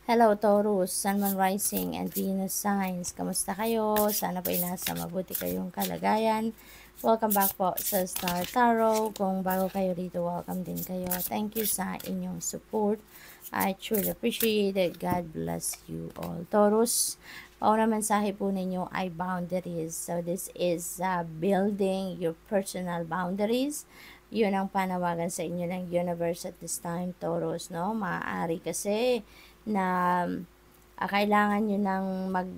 Hello Taurus, Sun, Moon, Rising, and Venus signs. Kamusta kayo? Sana po'y nasa mabuti kayong kalagayan. Welcome back po sa Star Tarot. Kung bago kayo rito, welcome din kayo. Thank you sa inyong support. I truly appreciate it. God bless you all. Taurus, pauna mensahe po ninyo ay boundaries. So this is building your personal boundaries. Yun ang panawagan sa inyo ng universe at this time, Taurus, no? Maaari kasi na kailangan nyo nang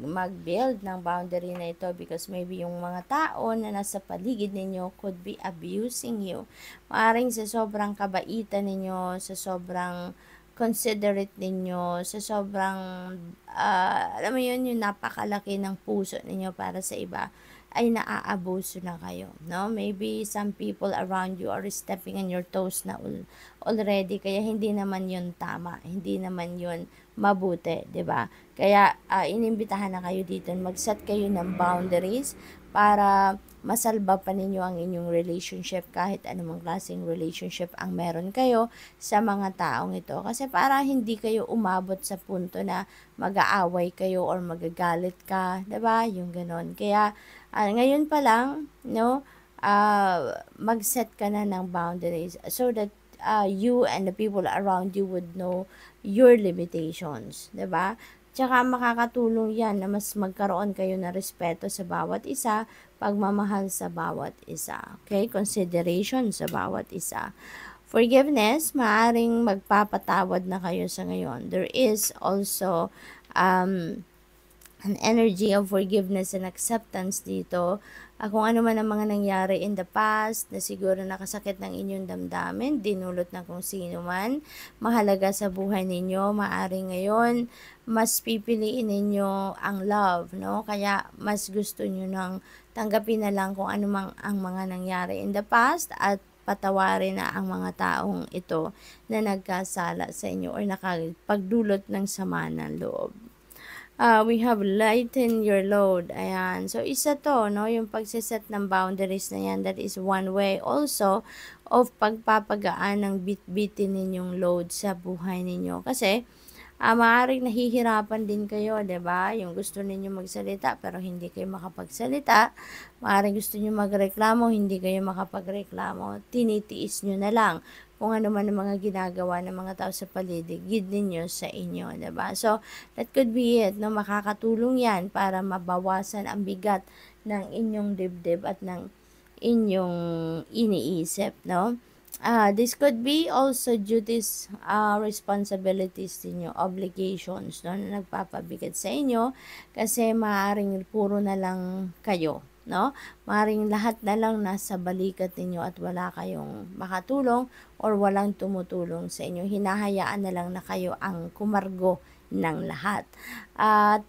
mag-build ng boundary na ito because maybe yung mga tao na nasa paligid ninyo could be abusing you. Maaring sa sobrang kabaitan ninyo, sa sobrang considerate ninyo, sa sobrang, alam mo yun, yung napakalaki ng puso ninyo para sa iba, ay naaabuso na kayo, no? Maybe some people around you are stepping on your toes na already, kaya hindi naman yun tama, hindi naman yun mabuti, 'di ba? Kaya inimbitahan na kayo dito, mag-set kayo ng boundaries para masalba pa ninyo ang inyong relationship kahit anumang klaseng relationship ang meron kayo sa mga taong ito. Kasi para hindi kayo umabot sa punto na mag-aaway kayo or magagalit ka, 'di ba? Yung ganon. Kaya ngayon pa lang, no, mag-set ka na ng boundaries so that you and the people around you would know your limitations, 'di ba? Tsaka makakatulong 'yan na mas magkaroon kayo ng respeto sa bawat isa, pagmamahal sa bawat isa, okay? Consideration sa bawat isa. Forgiveness, maaring magpapatawad na kayo sa ngayon. There is also an energy of forgiveness and acceptance dito. Kung ano man ang mga nangyari in the past na siguro nakasakit ng inyong damdamin, dinulot na kung sino man, mahalaga sa buhay ninyo, maari ngayon, mas pipiliin ninyo ang love, no? Kaya mas gusto nyo nang tanggapin na lang kung ano man ang mga nangyari in the past at patawarin na ang mga taong ito na nagkasala sa inyo or nakapagdulot ng sama ng loob. We have lighten your load. Ayan. So, isa to, no? Yung pagsiset ng boundaries na yan, that is one way also of pagpapagaan ng bit-bitin ninyong load sa buhay ninyo. Kasi, maaaring nahihirapan din kayo, 'di ba? Yung gusto ninyo magsalita pero hindi kayo makapagsalita. Maaaring gusto niyo magreklamo, hindi kayo makapagreklamo. Tinitiis niyo na lang kung ano man ang mga ginagawa ng mga tao sa paligid ninyo sa inyo, 'di ba? So, that could be it, no? Makakatulong 'yan para mabawasan ang bigat ng inyong dibdib at ng inyong iniisip, no? This could be also duties, responsibilities ninyo, obligations, no, na nagpapabigat sa inyo kasi maaaring puro na lang kayo, no? Maaaring lahat na lang nasa balikat ninyo at wala kayong makatulong or walang tumutulong sa inyo. Hinahayaan na lang na kayo ang kumargo ng lahat. At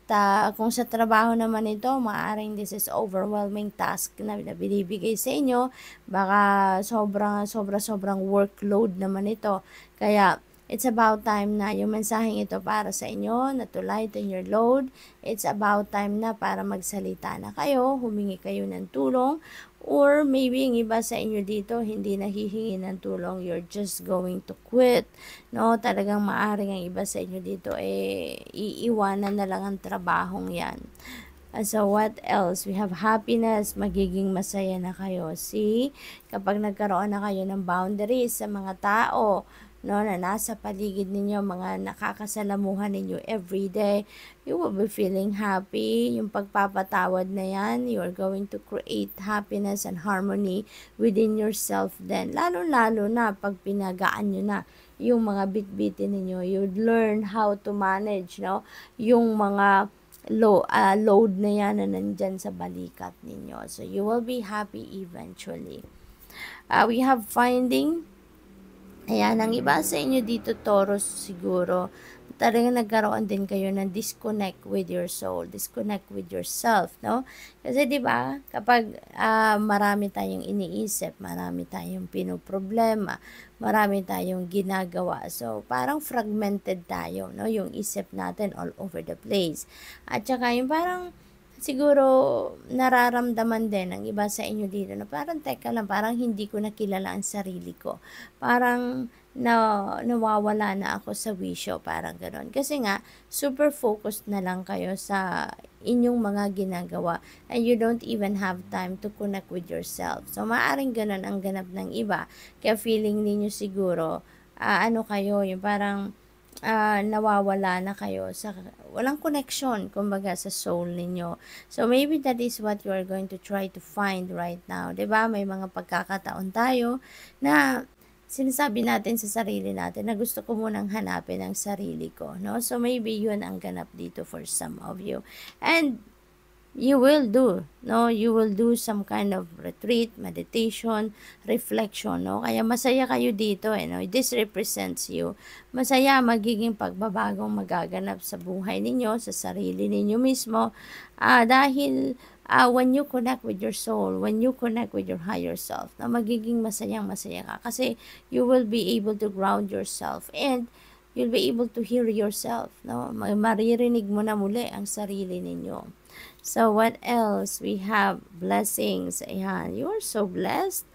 kung sa trabaho naman ito, maaaring this is overwhelming task na binibigay sa inyo, baka sobrang workload naman ito. Kaya it's about time na yung mensaheng ito para sa inyo, na to lighten your load. It's about time na para magsalita na kayo, humingi kayo ng tulong, or maybe yung iba sa inyo dito hindi nahihingi ng tulong, you're just going to quit, no? Talagang maaring ang iba sa inyo dito iiwanan na lang ang trabahong yan. So, what else? We have happiness, magiging masaya na kayo. See, kapag nagkaroon na kayo ng boundaries sa mga tao, no, na nasa paligid ninyo, mga nakakasalamuhan ninyo every day, you will be feeling happy. Yung pagpapatawad na yan, you are going to create happiness and harmony within yourself then. Lalo-lalo na pag pinagaan nyo na yung mga bit-bitin ninyo, you learn how to manage, no, yung mga load na yan na nandyan sa balikat ninyo. So, you will be happy eventually. We have finding. Ayan, ang iba sa inyo dito, Taurus, siguro, talagang nagkaroon din kayo ng disconnect with your soul, disconnect with yourself, no? Kasi, di ba, kapag marami tayong iniisip, marami tayong pinoproblema, marami tayong ginagawa, so, parang fragmented tayo, no? Yung isip natin all over the place. At saka, yung parang, siguro nararamdaman din ng iba sa inyo dito na parang teka lang, parang hindi ko nakilala ang sarili ko. Parang nawawala na ako sa wisyo, parang gano'n. Kasi nga, super focused na lang kayo sa inyong mga ginagawa and you don't even have time to connect with yourself. So, maaring gano'n ang ganap ng iba. Kaya feeling ninyo siguro, ano kayo, yung parang nawawala na kayo sa walang connection kumbaga sa soul ninyo. So maybe that is what you are going to try to find right now. 'Di ba? May mga pagkakataon tayo na sinasabi natin sa sarili natin na gusto ko munang hanapin ang sarili ko, no? So maybe 'yun ang ganap dito for some of you. And you will do, no? You will do some kind of retreat, meditation, reflection, no? Kaya masaya kayo dito, no? This represents you. Masaya magiging pagbabagong magaganap sa buhay ninyo, sa sarili ninyo mismo, dahil when you connect with your soul, when you connect with your higher self, na magiging masaya ka kasi you will be able to ground yourself and you'll be able to hear yourself, no? Maririnig mo na muli ang sarili ninyo. So, what else? We have blessings. Ayan, you are so blessed.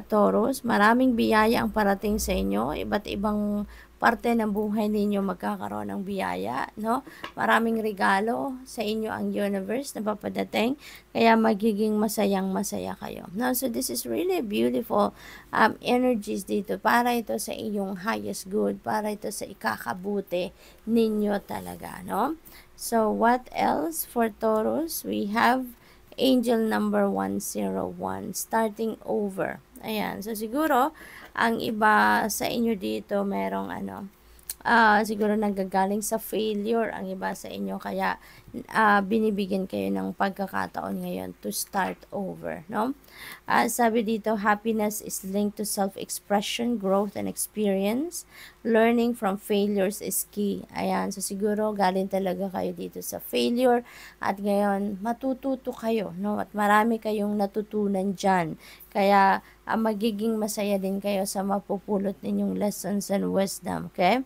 Taurus, maraming biyaya ang parating sa inyo. Iba't ibang parte ng buhay ninyo magkakaroon ng biyaya, no? Maraming regalo sa inyo ang universe na papadating, kaya magiging masayang-masaya kayo. No? So, this is really beautiful energies dito. Para ito sa iyong highest good, para ito sa ikakabuti ninyo talaga, no? So, what else for Taurus? We have angel number 101, starting over. Ayan. So, siguro, ang iba sa inyo dito, merong siguro nanggagaling sa failure ang iba sa inyo. Kaya, binibigyan kayo ng pagkakataon ngayon to start over, no? Sabi dito, happiness is linked to self-expression, growth, and experience. Learning from failures is key. Ayan, so siguro galing talaga kayo dito sa failure at ngayon matututo kayo, no? At marami kayong natutunan dyan. Kaya magiging masaya din kayo sa mapupulot ninyong lessons and wisdom, okay?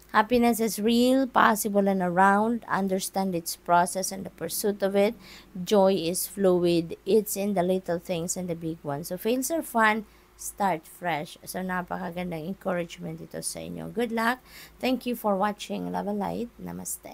Happiness is real, possible, and around. Understand its process and the pursuit of it. Joy is fluid. It's in the little things and the big ones. So, fails are fun. Start fresh. So, napakagandang encouragement ito sa inyo. Good luck. Thank you for watching. Love and light. Namaste.